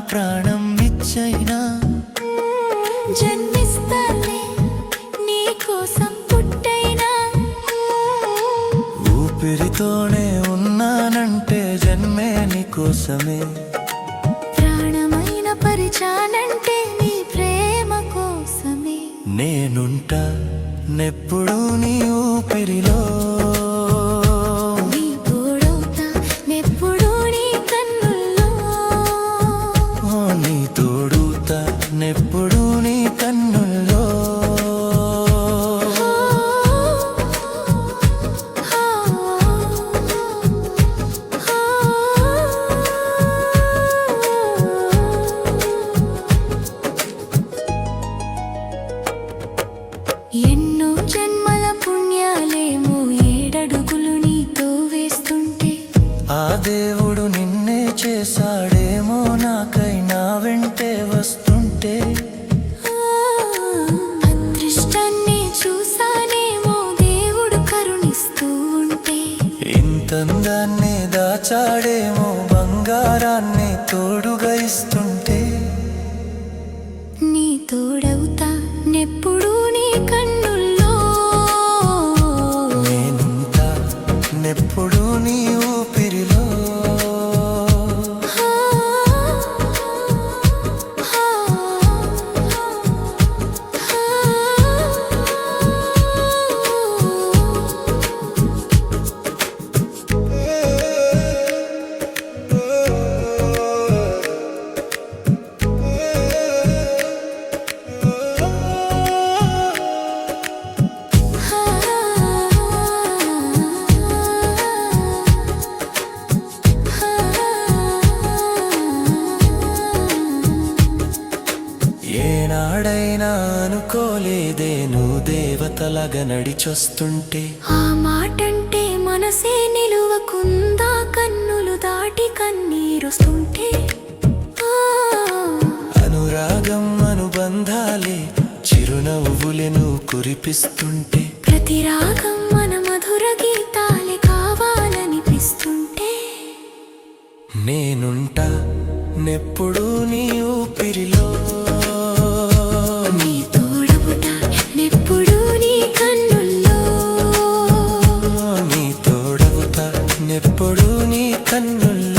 ప్రాణం ఇచ్చైనా జన్మిస్తాలే నీ కోసం పుట్టైనా ఊపిరితోనే ఉన్నానంటే జన్మే నీ కోసమే ప్రాణమైన పరిచానంటే నీ ప్రేమ కోసమే నేనుంటా నెప్పుడు నీ ఊపిరిలో నెప్పుడు నీ కన్నుల్లో ఎన్నో జన్మల పుణ్యాలేమో ఏడడుగులు నీతో వేస్తుంటే ఆ దేవుడు నిన్నే చేశాడేమో నాకైనా వెంటే వస్తుంటే అదృష్టాన్ని చూసానేమో దేవుడు కరుణిస్తూ ఉంటే ఇంతందాన్నే దాచాడేమో బంగారాన్ని తోడుగా ఇస్తుంటే నీ తోడవుతా నెప్పుడు నీ కన్నుల్లో నేనుంటా నెప్పుడు నీ ఊపిరిలో ఏనాడైనా అనుకోలేదే నువ్వు దేవతలాగా నడిచొస్తుంటే ఆ మాటంటే మనసే నిలువకుందా కన్నులు దాటి కన్నీరొస్తుంటే అనురాగం అనుబంధాలే చిరునవ్వులను కురిపిస్తుంటే ప్రతి రాగం మన మధుర గీతాలే కావాలనిపిస్తుంటే నేనుంటా నెప్పుడు నీ ఊపిరిలో నీ తోడబుట నెప్పుడు నీ కన్నుల్లో నీ తోడవుతా నెప్పుడు నీ కన్నుల్లో